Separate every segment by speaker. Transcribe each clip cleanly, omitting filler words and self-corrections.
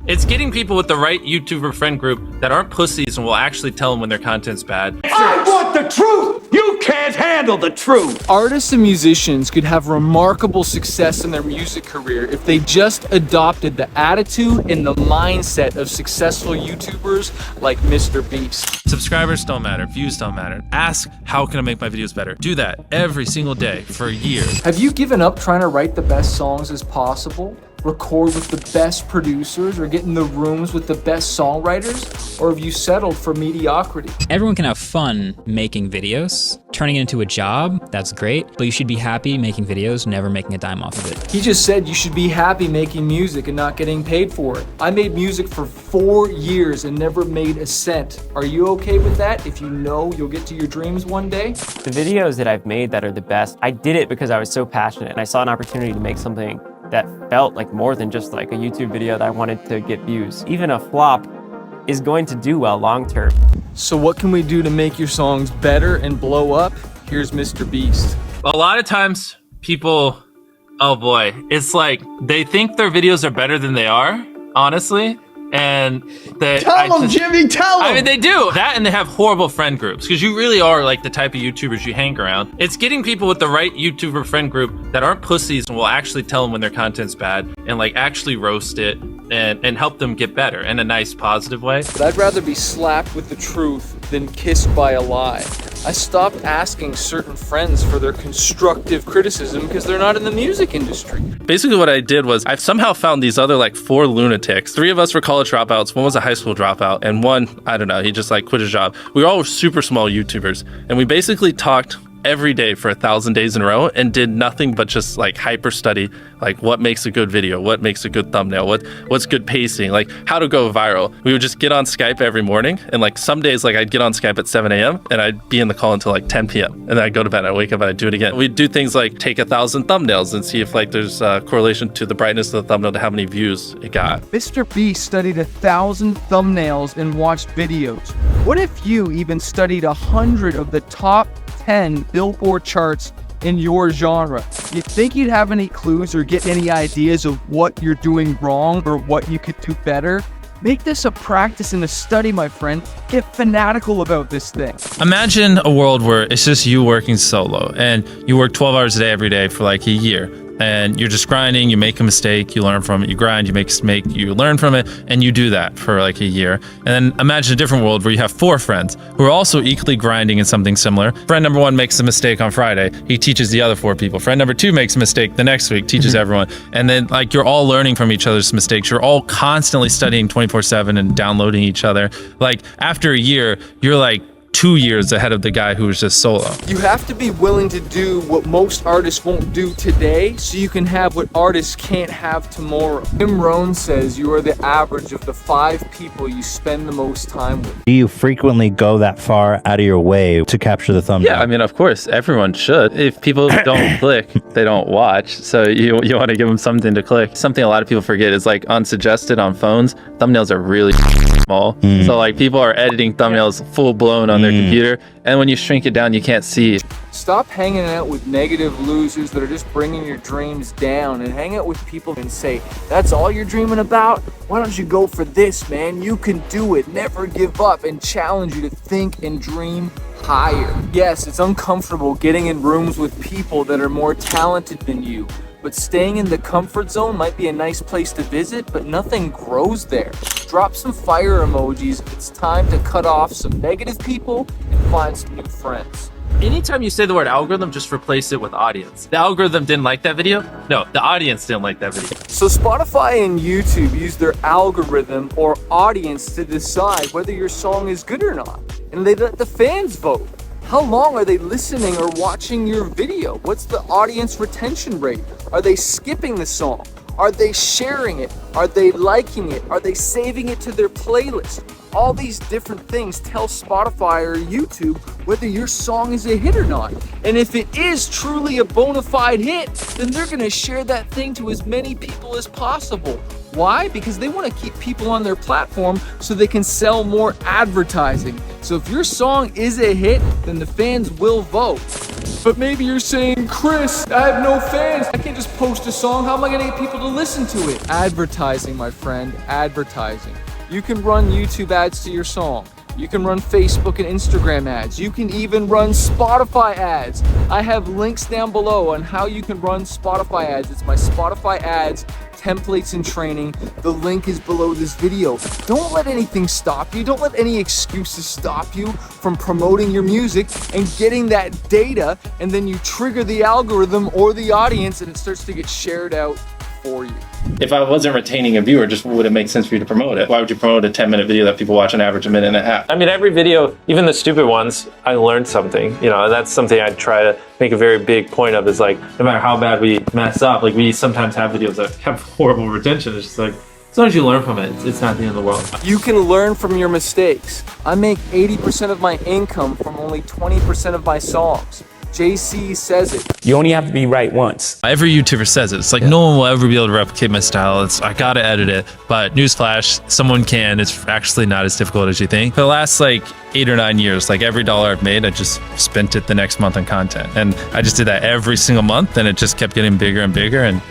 Speaker 1: It's getting people with the right YouTuber friend group that aren't pussies and will actually tell them when their content's bad.
Speaker 2: I want the truth! You can't handle the truth!
Speaker 3: Artists and musicians could have remarkable success in their music career if they just adopted the attitude and the mindset of successful YouTubers like MrBEAST.
Speaker 1: Subscribers don't matter, views don't matter. Ask, how can I make my videos better? Do that every single day for a year.
Speaker 3: Have you given up trying to write the best songs as possible? Record with the best producers or get in the rooms with the best songwriters? Or have you settled for mediocrity?
Speaker 4: Everyone can have fun making videos. Turning it into a job, that's great, but you should be happy making videos, never making a dime off of it.
Speaker 3: He just said you should be happy making music and not getting paid for it. I made music for 4 years and never made a cent. Are you okay with that if you know you'll get to your dreams one day?
Speaker 5: The videos that I've made that are the best, I did it because I was so passionate and I saw an opportunity to make something that felt like more than just like a YouTube video that I wanted to get views. Even a flop is going to do well long term.
Speaker 3: So what can we do to make your songs better and blow up? Here's MrBEAST.
Speaker 1: A lot of times people, oh boy, it's like they think their videos are better than they are, honestly. And
Speaker 2: Tell them, Jimmy, tell them!
Speaker 1: I mean, they do that, and they have horrible friend groups because you really are like the type of YouTubers you hang around. It's getting people with the right YouTuber friend group that aren't pussies and will actually tell them when their content's bad and like actually roast it and help them get better in a nice, positive way.
Speaker 3: But I'd rather be slapped with the truth than kissed by a lie. I stopped asking certain friends for their constructive criticism because they're not in the music industry.
Speaker 1: Basically what I did was I've somehow found these other like 4 lunatics. 3 of us were college dropouts, 1 was a high school dropout, and 1, I don't know, he just like quit his job. We were all super small YouTubers, and we basically talked every day for 1,000 days in a row and did nothing but just like hyper study like what makes a good video, what makes a good thumbnail, what's good pacing, like how to go viral. We would just get on Skype every morning, and like some days like I'd get on Skype at 7 a.m. and I'd be in the call until like 10 p.m. and then I'd go to bed, I'd wake up and I'd do it again. We'd do things like take 1,000 thumbnails and see if like there's a correlation to the brightness of the thumbnail to how many views it got.
Speaker 6: MrBEAST studied 1,000 thumbnails and watched videos. What if you even studied 100 of the top 10 Billboard charts in your genre? You think you'd have any clues or get any ideas of what you're doing wrong or what you could do better? Make this a practice and a study, my friend. Get fanatical about this thing.
Speaker 1: Imagine a world where it's just you working solo and you work 12 hours a day every day for like a year. And you're just grinding, you make a mistake, you learn from it, you grind, you make a mistake, you learn from it, and you do that for like a year. And then imagine a different world where you have 4 friends who are also equally grinding in something similar. Friend number 1 makes a mistake on Friday, he teaches the other 4 people. Friend number 2 makes a mistake the next week, teaches everyone. And then like you're all learning from each other's mistakes. You're all constantly studying 24/7 and downloading each other. Like after a year, you're like 2 years ahead of the guy who was just solo.
Speaker 3: You have to be willing to do what most artists won't do today so you can have what artists can't have tomorrow. Jim Rohn says you are the average of the 5 people you spend the most time with.
Speaker 7: Do you frequently go that far out of your way to capture the thumbnail?
Speaker 1: Yeah, I mean, of course, everyone should. If people don't click, they don't watch. So you want to give them something to click. Something a lot of people forget is like unsuggested on phones, thumbnails are really small. So like people are editing thumbnails full blown on their computer, and when you shrink it down, you can't see.
Speaker 3: Stop hanging out with negative losers that are just bringing your dreams down, and hang out with people and say, that's all you're dreaming about? Why don't you go for this, man? You can do it. Never give up, and challenge you to think and dream higher. Yes, it's uncomfortable getting in rooms with people that are more talented than you, but staying in the comfort zone might be a nice place to visit, but nothing grows there. Drop some fire emojis if it's time to cut off some negative people and find some new friends. Anytime you say the word algorithm, just replace it with audience. The algorithm didn't like that video? No, the audience didn't like that video. So Spotify and YouTube use their algorithm or audience to decide whether your song is good or not. And they let the fans vote. How long are they listening or watching your video? What's the audience retention rate? Are they skipping the song? Are they sharing it? Are they liking it? Are they saving it to their playlist? All these different things tell Spotify or YouTube whether your song is a hit or not. And if it is truly a bona fide hit, then they're gonna share that thing to as many people as possible. Why? Because they want to keep people on their platform so they can sell more advertising. So if your song is a hit, then the fans will vote. But maybe you're saying, Chris, I have no fans. I can't just post a song. How am I gonna get people to listen to it? Advertising, my friend, advertising. You can run YouTube ads to your song. You can run Facebook and Instagram ads. You can even run Spotify ads. I have links down below on how you can run Spotify ads. It's my Spotify ads templates and training. The link is below this video. Don't let anything stop you. Don't let any excuses stop you from promoting your music and getting that data, and then you trigger the algorithm or the audience and it starts to get shared out for you.
Speaker 1: If I wasn't retaining a viewer, just would it make sense for you to promote it? Why would you promote a 10-minute video that people watch on average a minute and a half?
Speaker 8: I mean, every video, even the stupid ones, I learned something, you know, and that's something I try to make a very big point of, is like, no matter how bad we mess up, like we sometimes have videos that have horrible retention. It's just like, as long as you learn from it, it's not the end of the world.
Speaker 3: You can learn from your mistakes. I make 80% of my income from only 20% of my songs. JC says it.
Speaker 9: You only have to be right once.
Speaker 1: Every YouTuber says it. It's like, no one will ever be able to replicate my style. I gotta edit it. But newsflash, someone can. It's actually not as difficult as you think. For the last like 8 or 9 years, like every dollar I've made, I just spent it the next month on content. And I just did that every single month, and it just kept getting bigger and bigger, and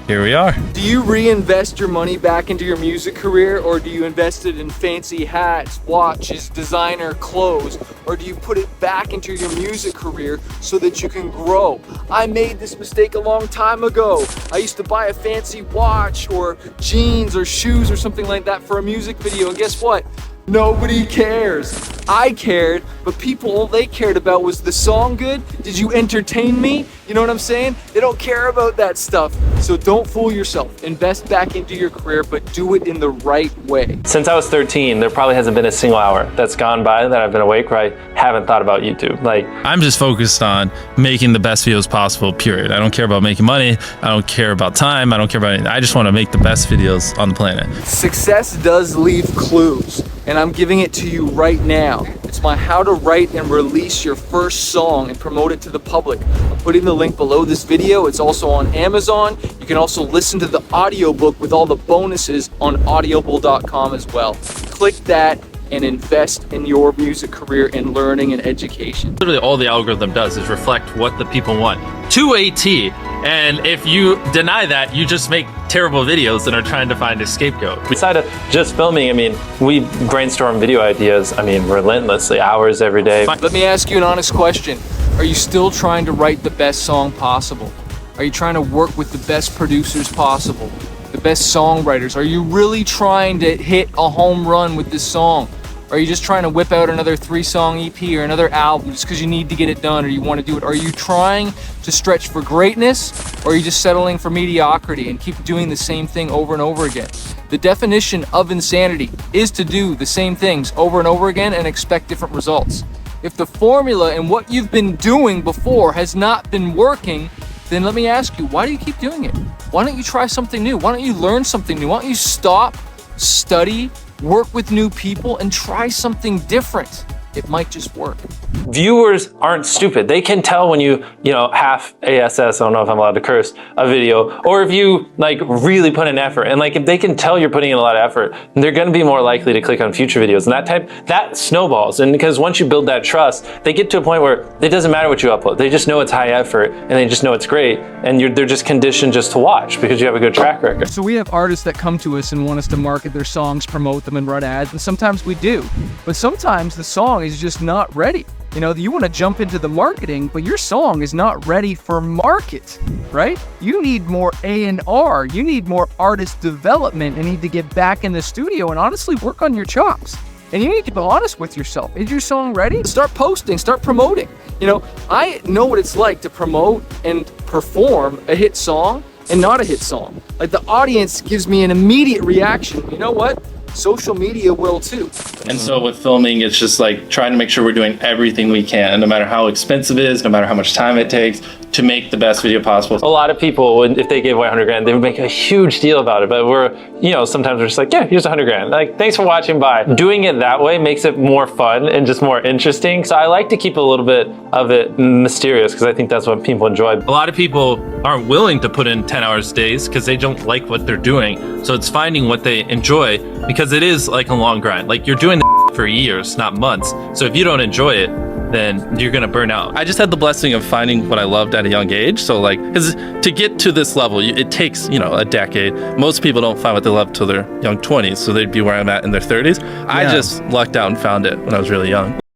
Speaker 1: here we are.
Speaker 3: Do you reinvest your money back into your music career, or do you invest it in fancy hats, watches, designer clothes, or do you put it back into your music career so that you can grow? I made this mistake a long time ago. I used to buy a fancy watch or jeans or shoes or something like that for a music video, and guess what? Nobody cares. I cared, but people, all they cared about was the song good? Did you entertain me? You know what I'm saying? They don't care about that stuff. So don't fool yourself. Invest back into your career, but do it in the right way.
Speaker 8: Since I was 13, there probably hasn't been a single hour that's gone by that I've been awake where I haven't thought about YouTube. Like,
Speaker 1: I'm just focused on making the best videos possible, period. I don't care about making money. I don't care about time. I don't care about anything. I just want to make the best videos on the planet.
Speaker 3: Success does leave clues, and I'm giving it to you right now. It's my how to write and release your first song and promote it to the public. I'm putting the link below this video. It's also on Amazon. You can also listen to the audiobook with all the bonuses on audible.com as well. Click that and invest in your music career in learning and education.
Speaker 1: Literally all the algorithm does is reflect what the people want to a T. And if you deny that, you just make terrible videos and are trying to find a scapegoat.
Speaker 8: Beside of just filming, I mean, we brainstorm video ideas, I mean, relentlessly, hours every day.
Speaker 3: Let me ask you an honest question. Are you still trying to write the best song possible? Are you trying to work with the best producers possible? The best songwriters? Are you really trying to hit a home run with this song? Or are you just trying to whip out another 3-song EP or another album just because you need to get it done or you want to do it? Are you trying to stretch for greatness, or are you just settling for mediocrity and keep doing the same thing over and over again? The definition of insanity is to do the same things over and over again and expect different results. If the formula and what you've been doing before has not been working, then let me ask you, why do you keep doing it? Why don't you try something new? Why don't you learn something new? Why don't you stop, study, work with new people, and try something different? It might just work.
Speaker 8: Viewers aren't stupid. They can tell when you half ASS, I don't know if I'm allowed to curse, a video, or if you like really put in effort. And like if they can tell you're putting in a lot of effort, they're gonna be more likely to click on future videos. And that snowballs. And because once you build that trust, they get to a point where it doesn't matter what you upload. They just know it's high effort and they just know it's great. And they're just conditioned just to watch because you have a good track record.
Speaker 6: So we have artists that come to us and want us to market their songs, promote them, and run ads, and sometimes we do. But sometimes the song is just not ready. You want to jump into the marketing, but your song is not ready for market, right? You need more A&R. You need more artist development and need to get back in the studio and honestly work on your chops. And you need to be honest with yourself. Is your song ready? Start posting, start promoting. I know what it's like to promote and perform a hit song and not a hit song. Like, the audience gives me an immediate reaction. You know what? Social media will too.
Speaker 1: And so with filming, it's just like trying to make sure we're doing everything we can, no matter how expensive it is, no matter how much time it takes, to make the best video possible.
Speaker 8: A lot of people, if they gave away 100 grand, they would make a huge deal about it. But sometimes we're just like, yeah, here's 100 grand. Like, thanks for watching, bye. Doing it that way makes it more fun and just more interesting. So I like to keep a little bit of it mysterious because I think that's what people enjoy.
Speaker 1: A lot of people aren't willing to put in 10 hours days because they don't like what they're doing. So it's finding what they enjoy, because it is like a long grind. Like, you're doing the for years, not months. So if you don't enjoy it, then you're gonna burn out. I just had the blessing of finding what I loved at a young age. So like, because to get to this level, it takes, you know, a decade. Most people don't find what they love till their young 20s, so they'd be where I'm at in their 30s. I just lucked out and found it when I was really young.